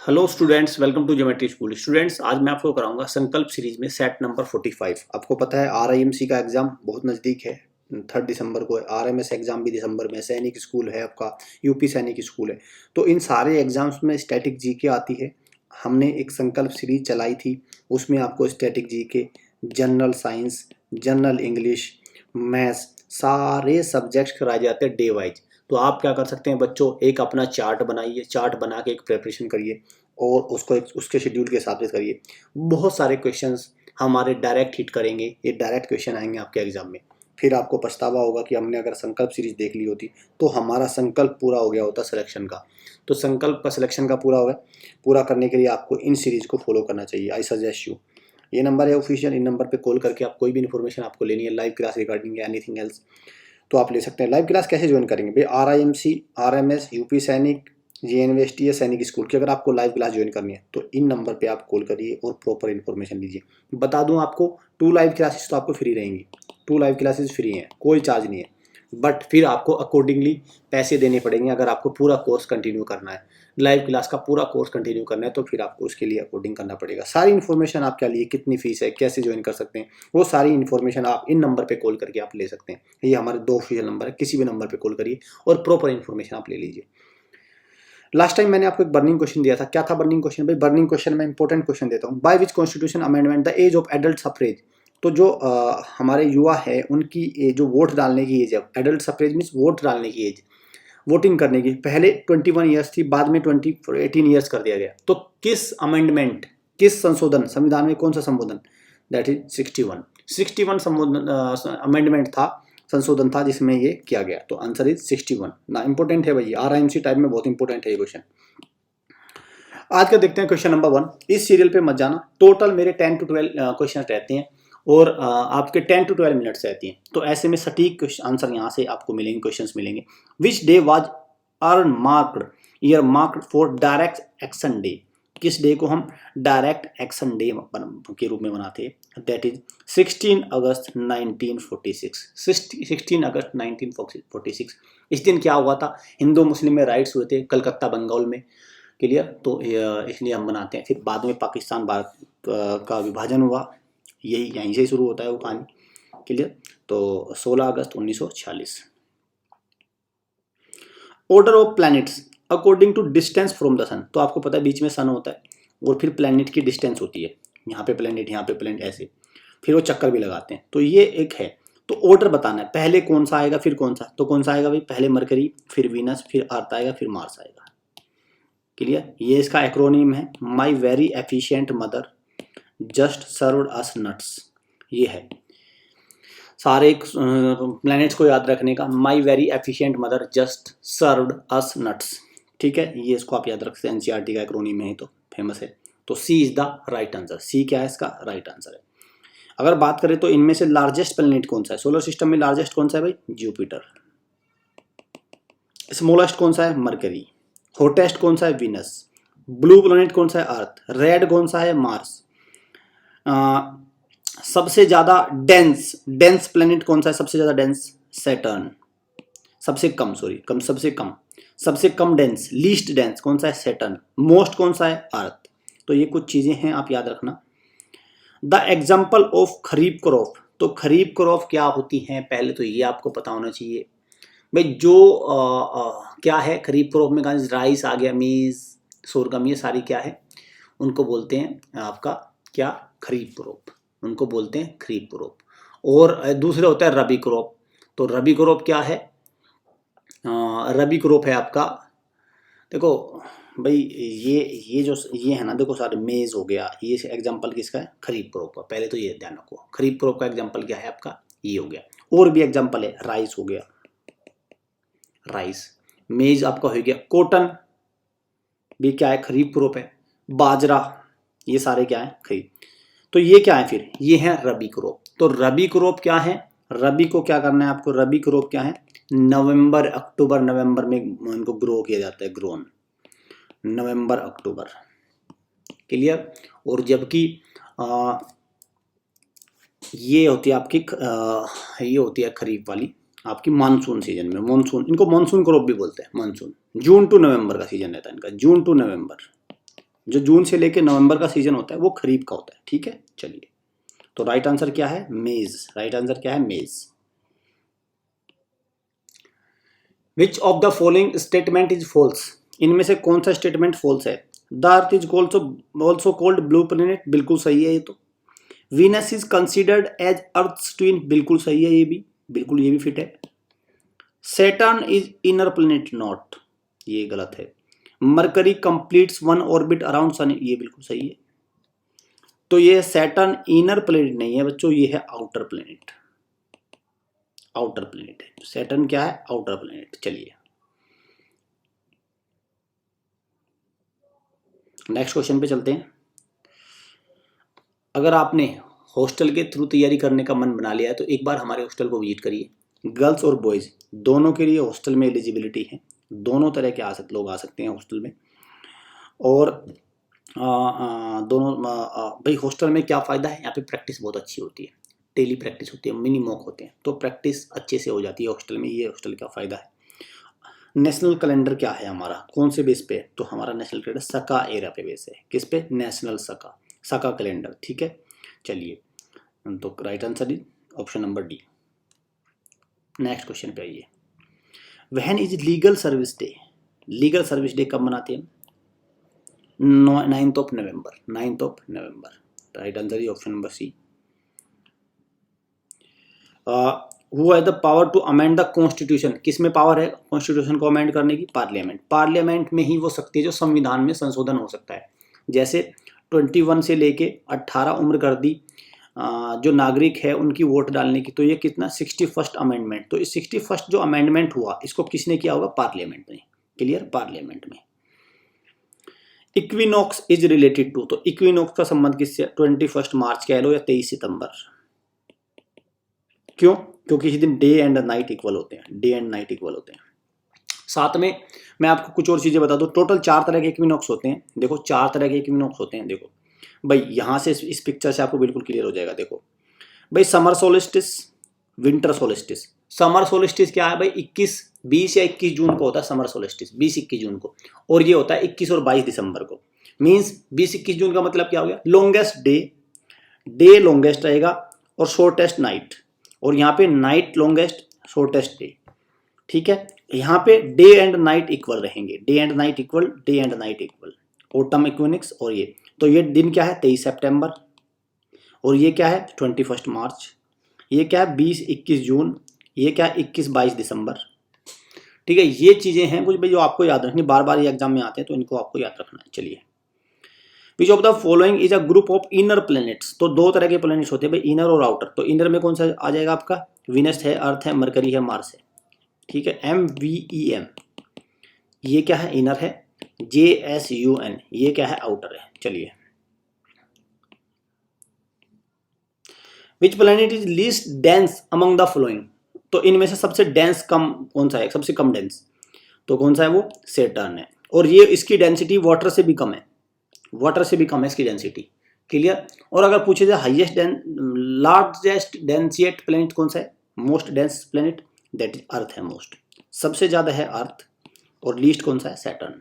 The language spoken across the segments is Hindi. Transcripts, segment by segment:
Hello students, welcome to geometry school. Students, आज मैं आपको कराऊंगा संकल्प सीरीज में सेट नंबर 45। आपको पता है आरआईएमसी का एग्जाम बहुत नज़दीक है, 3 दिसंबर को है। आरएमएस एग्जाम भी दिसंबर में, सैनिक स्कूल है आपका, यूपी सैनिक स्कूल है। तो इन सारे एग्जाम्स में स्टैटिक जीके आती है। हमने एक संकल्प सीरीज चलाई थी, उसमें आपको static GK, general science, general English, maths, सारे सब्जेक्ट्स कराए जाते हैं डे वाइज। तो आप क्या कर सकते हैं बच्चों, एक अपना चार्ट बनाइए, चार्ट बना के एक प्रिपरेशन करिए और उसको एक उसके शेड्यूल के हिसाब से करिए। बहुत सारे क्वेश्चंस हमारे डायरेक्ट हिट करेंगे, ये डायरेक्ट क्वेश्चन आएंगे आपके एग्जाम में। फिर आपको पछतावा होगा कि हमने अगर संकल्प सीरीज देख ली होती तो हमारा संकल्प पूरा हो गया होता सिलेक्शन का। तो संकल्प का सिलेक्शन का पूरा करने के लिए आपको इन सीरीज को फॉलो करना चाहिए। I suggest you. ये नंबर है ऑफिशियल, इन नंबर पे कॉल करके आप कोई भी इन्फॉर्मेशन आपको लेनी है live class regarding anything else तो आप ले सकते हैं। लाइव क्लास कैसे ज्वाइन करेंगे भाई? आरआईएमसी, आरएमएस, यूपी सैनिक, जेएनवीएसटी या सैनिक स्कूल की अगर आपको लाइव क्लास ज्वाइन करनी है तो इन नंबर पे आप कॉल करिए और प्रॉपर इन्फॉर्मेशन लीजिए। बता दूं आपको, 2 लाइव क्लासेस तो आपको फ्री रहेंगी। 2 लाइव क्लासेस फ्री हैं, कोई चार्ज नहीं है, बट फिर आपको अकॉर्डिंगली पैसे देने पड़ेंगे अगर आपको पूरा कोर्स कंटिन्यू करना है। लाइव क्लास का पूरा कोर्स कंटिन्यू करना है तो फिर आपको उसके लिए अकॉर्डिंग करना पड़ेगा। सारी इन्फॉर्मेशन आपके लिए, कितनी फीस है, कैसे ज्वाइन कर सकते हैं, वो सारी इन्फॉर्मेशन आप इन नंबर पे कॉल करके आप ले सकते हैं। ये हमारे 2 ऑफिशियल नंबर है, किसी भी नंबर पे कॉल करिए और प्रॉपर इन्फॉर्मेशन आप ले लीजिए। लास्ट टाइम मैंने आपको एक बर्निंग क्वेश्चन दिया था। क्या था बर्निंग क्वेश्चन भाई? बर्निंग क्वेश्चन में इंपॉर्टेंट क्वेश्चन देता हूँ। By which constitution amendment the age of adult suffrage. तो जो हमारे युवा है उनकी जो वोट डालने की एज है, एडल्ट सफरेज मीन्स वोट डालने की एज, वोटिंग करने की, पहले 21 ईयर्स थी, बाद में 18 ईयर्स कर दिया गया। तो किस अमेंडमेंट, किस संशोधन, संविधान में कौन सा संशोधन? दैट इज 61 अमेंडमेंट था, संशोधन था जिसमें ये किया गया। तो आंसर इज 61 ना। इंपॉर्टेंट है भाई, आरआईएमसी टाइप में बहुत इंपॉर्टेंट है ये क्वेश्चन। आज का देखते हैं क्वेश्चन नंबर 1। इस सीरियल पे मत जाना, टोटल मेरे 10 to 12 क्वेश्चन रहते हैं और आपके 10 to 12 मिनट्स रहती हैं। तो ऐसे में सटीक आंसर यहाँ से आपको मिलेंगे, क्वेश्चंस मिलेंगे। Which day was marked, year marked for direct action day. किस डे को हम डायरेक्ट एक्शन डे के रूप में मनाते हैं? दैट इज 16 अगस्त 1946। 16 अगस्त 1946। इस दिन क्या हुआ था? हिंदू मुस्लिम में राइट्स हुए थे कलकत्ता बंगाल में, क्लियर। तो इसलिए हम बनाते हैं। फिर बाद में पाकिस्तान भारत का विभाजन हुआ, यही यहीं से शुरू होता है वो कहानी, क्लियर। तो 16 अगस्त 1946। Order of planets according to distance from the sun. तो आपको पता है बीच में सन होता है और फिर प्लैनेट की डिस्टेंस होती है, यहाँ पे प्लैनेट, यहाँ पे प्लैनेट, ऐसे फिर वो चक्कर भी लगाते हैं। तो ये एक है। तो ऑर्डर बताना है, पहले कौन सा आएगा फिर कौन सा। तो कौन सा आएगा भाई? पहले मरकरी, फिर वीनस, फिर अर्थ आएगा, फिर मार्स आएगा, क्लियर। ये इसका एक्रोनिम है, my very efficient mother just served us nuts. ये है सारे प्लैनेट्स को याद रखने का, my very efficient mother just served us nuts, ठीक है। ये इसको आप याद रख सकते हैं, एनसीईआरटी का एक्रोनिम है, तो फेमस है। तो सी इज द राइट आंसर। सी क्या है? इसका राइट आंसर है। अगर बात करें तो इनमें से लार्जेस्ट प्लैनेट कौन सा है? सोलर सिस्टम में लार्जेस्ट कौन सा है भाई? जुपिटर। स्मॉलेस्ट कौन सा है? मरकरी। हॉटेस्ट कौन सा है? वीनस। ब्लू प्लैनेट कौन सा है? अर्थ। रेड कौन सा है? मार्स। सबसे ज्यादा डेंस प्लैनेट कौन सा है? सबसे ज्यादा डेंस? सैटर्न। सबसे कम डेंस, लीस्ट डेंस कौन सा है? सैटर्न। मोस्ट कौन सा है? अर्थ। तो ये कुछ चीजें हैं, आप याद रखना। The example of kharif crop. तो खरीफ क्रॉप क्या होती है? पहले तो ये आपको पता होना चाहिए भाई। जो क्या है खरीफ क्रॉप में? राइस आ गया, मीज, सोरगम, ये सारी क्या है? उनको बोलते हैं आपका क्या? खरीफ क्रॉप, उनको बोलते हैं खरीफ क्रॉप। और दूसरे होता है रबी क्रॉप। तो रबी क्रॉप क्या है? रबी क्रॉप है आपका, देखो भाई, ये है ना, देखो सारे मेज हो गया, ये एग्जांपल किसका है? खरीफ क्रॉप का। पहले तो ये ध्यान रखो, खरीफ क्रॉप का एग्जांपल क्या है आपका? ये हो गया। और भी एग्जांपल है, राइस हो गया, राइस। मेज आपका हो गया। कॉटन भी क्या है? खरीफ क्रॉप है। बाजरा, ये सारे क्या है? खरीफ। तो ये क्या है फिर? ये है रबी क्रॉप। तो रबी क्रॉप क्या है? रबी को क्या करना है आपको? रबी क्रॉप क्या है? नवंबर, अक्टूबर, नवंबर में इनको ग्रो किया जाता है, ग्रोन, नवंबर, अक्टूबर, क्लियर। और जबकि ये होती है आपकी ये होती है खरीफ वाली आपकी मानसून सीजन में। इनको मानसून क्रॉप भी बोलते हैं। मानसून जून टू नवंबर का सीजन रहता है इनका, जून टू नवंबर, जो जून से लेकर नवंबर का सीजन होता है वो खरीफ का होता है। ठीक है, चलिए, तो राइट आंसर क्या है? मेज। राइट आंसर क्या है? मेज। Which of the following statement is false? इनमें से कौन सा स्टेटमेंट फॉल्स है? The Earth is also called blue planet, बिल्कुल सही है ये तो। Venus is considered as Earth twin, बिल्कुल सही है ये भी, बिल्कुल ये भी फिट है। Saturn is inner planet, not, ये गलत है। Mercury completes one orbit around sun, ये बिल्कुल सही है। तो ये सैटर्न इनर प्लेनेट नहीं है बच्चों, ये है आउटर प्लेनेट। आउटर प्लेनेट है सैटर्न, क्या है? Outer planet. चलिए नेक्स्ट क्वेश्चन पे चलते हैं। अगर आपने हॉस्टल के थ्रू तैयारी करने का मन बना लिया है तो एक बार हमारे हॉस्टल को विजिट करिए। गर्ल्स और बॉयज़ दोनों के लिए हॉस्टल में एलिजिबिलिटी है, दोनों तरह के लोग आ सकते हैं हॉस्टल में। और दोनों भाई हॉस्टल में क्या फ़ायदा है, यहाँ पे प्रैक्टिस बहुत अच्छी होती है, डेली प्रैक्टिस होती है, मिनी मॉक होते हैं, तो प्रैक्टिस अच्छे से हो जाती है हॉस्टल में, ये हॉस्टल का फ़ायदा है। नेशनल कैलेंडर क्या है हमारा, कौन से बेस पे? तो हमारा नेशनल कैलेंडर सका एरा पे बेस है। किस पे? नेशनल सका कैलेंडर। ठीक है, चलिए, तो right answer is option number D. Next question पे आइए। When is legal service day? Legal service day कब मनाते हैं? 9th of November. 9th of November, right answer is option number C. Who has the power to amend the constitution? किस में पावर है कॉन्स्टिट्यूशन को अमेंड करने की? पार्लियामेंट। पार्लियामेंट में ही वो शक्ति है जो संविधान में संशोधन हो सकता है। जैसे 21 से लेके 18 उम्र कर दी जो नागरिक है उनकी वोट डालने की, तो ये कितना? 61st amendment. तो इस 61st जो अमेंडमेंट हुआ इसको किसने किया होगा? पार्लियामेंट में। क्लियर? पार्लियामेंट में। इक्विनॉक्स इज रिलेटेड टू, तो इक्विनॉक्स का संबंध किससे? 21 मार्च कह लो या 23 सितंबर। क्यों? क्योंकि इस दिन डे एंड नाइट इक्वल होते हैं, डे एंड नाइट इक्वल होते हैं। साथ में मैं आपको कुछ और चीजें बता दूं, टोटल 4 तरह के इक्विनॉक्स होते हैं। देखो 4 तरह के इक्विनॉक्स होते हैं। देखो भाई यहाँ से इस पिक्चर से आपको बिल्कुल क्लियर हो जाएगा। देखो भाई, summer solstice, winter solstice. Summer solstice क्या है भाई? 20 या 21 जून को होता है समर सोलिस्टिस, 20-21 जून को, और ये होता है 21 और 22 दिसंबर को। मीन्स 20-21 जून का मतलब क्या हो गया? लॉन्गेस्ट डे लॉन्गेस्ट रहेगा और शॉर्टेस्ट नाइट, और यहाँ पे नाइट लॉन्गेस्ट शॉर्टेस्ट डे। ठीक है, यहाँ पे डे एंड नाइट इक्वल रहेंगे, day and night equal, day and night equal. Autumn equinox और ये, तो ये दिन क्या है? 23 सितंबर, और ये क्या है? 21 मार्च। ये क्या है? 20-21 जून। ये क्या है? 21-22 दिसंबर। ठीक है, ये चीजें हैं कुछ भाई जो आपको याद रखनी, बार बार ये एग्जाम में आते हैं तो इनको आपको याद रखना है। चलिए, विच of the following is a group of inner planets? तो 2 तरह के प्लैनेट्स होते हैं भाई, इनर और आउटर। तो इनर में कौन सा आ जाएगा आपका? वीनस है, अर्थ है, मरकरी है, मार्स है। ठीक है, MVEM, ये क्या है? इनर है। JSUN, ये क्या है? आउटर है। चलिए, which planet is least dense among the following? तो इनमें से सबसे डेंस कम कौन सा है? सबसे कम डेंस तो कौन सा है? वो सैटर्न है, और ये इसकी डेंसिटी वाटर से भी कम है, वाटर से भी कम है इसकी डेंसिटी। क्लियर? और अगर पूछे जाए हाईएस्ट लार्जेस्ट डेंसिएट प्लैनेट कौन सा है? Most dense planet, that is earth है। मोस्ट, सबसे ज्यादा है अर्थ, और लीस्ट कौन सा है? सैटर्न।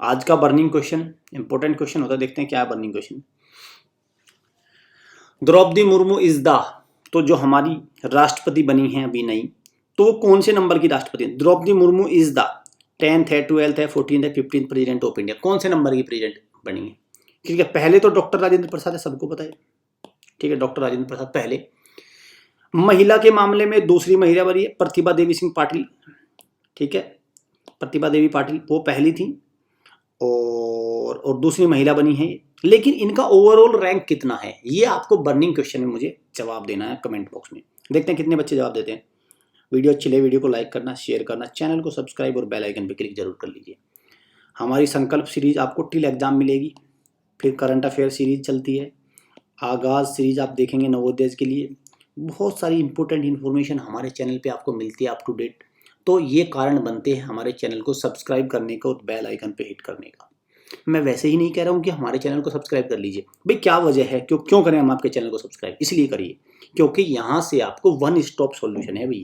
आज का बर्निंग क्वेश्चन, इंपॉर्टेंट क्वेश्चन होता है, देखते हैं क्या है burning question. Droupadi Murmu is the, तो जो हमारी राष्ट्रपति बनी है अभी नई, तो वो कौन से नंबर की राष्ट्रपति? Draupadi Murmu is the 10th है, 12th है, 14th है, 15th प्रेसिडेंट ऑफ इंडिया। कौन से नंबर की प्रेसिडेंट बनी है? ठीक है, पहले तो डॉक्टर राजेंद्र प्रसाद है, सबको पता है। ठीक है, डॉक्टर राजेंद्र प्रसाद पहले। महिला के मामले में दूसरी महिला बनी है प्रतिभा देवी सिंह पाटिल। ठीक है, प्रतिभा देवी पाटिल वो पहली थी, और दूसरी महिला बनी है। लेकिन इनका ओवरऑल रैंक कितना है, ये आपको बर्निंग क्वेश्चन में मुझे जवाब देना है कमेंट बॉक्स में। देखते हैं कितने बच्चे जवाब देते हैं। वीडियो अच्छी लगे वीडियो को लाइक करना, शेयर करना, चैनल को सब्सक्राइब और बेल आइकन पे क्लिक जरूर कर लीजिए। हमारी संकल्प सीरीज आपको टिल एग्जाम मिलेगी, फिर करंट अफेयर सीरीज चलती है, आगाज़ सीरीज आप देखेंगे नवोदय के लिए। बहुत सारी इंपॉर्टेंट इन्फॉर्मेशन हमारे चैनल पे आपको मिलती है अप टू डेट। तो ये कारण बनते हैं हमारे चैनल को सब्सक्राइब करने का और बेल आइकन पे हिट करने का। मैं वैसे ही नहीं कह रहा हूँ कि हमारे चैनल को सब्सक्राइब कर लीजिए, भाई क्या वजह है, क्यों करें हम आपके चैनल को सब्सक्राइब? इसलिए करिए क्योंकि यहाँ से आपको वन स्टॉप सॉल्यूशन है भाई,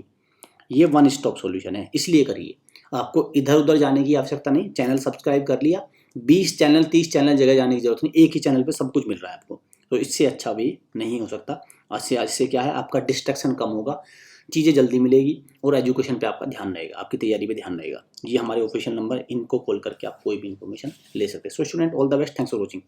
ये वन स्टॉप सॉल्यूशन है, इसलिए करिए। आपको इधर उधर जाने की आवश्यकता नहीं, चैनल सब्सक्राइब कर लिया, 20 चैनल 30 चैनल जगह जाने की जरूरत नहीं, एक ही चैनल पे सब कुछ मिल रहा है आपको। तो इससे अच्छा भी नहीं हो सकता। इससे क्या है, आपका डिस्ट्रैक्शन कम होगा, चीज़ें जल्दी मिलेगी और एजुकेशन पे आपका ध्यान रहेगा, आपकी तैयारी पे ध्यान रहेगा। ये हमारे ऑफिशियल नंबर, इनको कॉल करके आप कोई भी इन्फॉर्मेशन ले सकते हैं। So student, all the best, thanks for watching.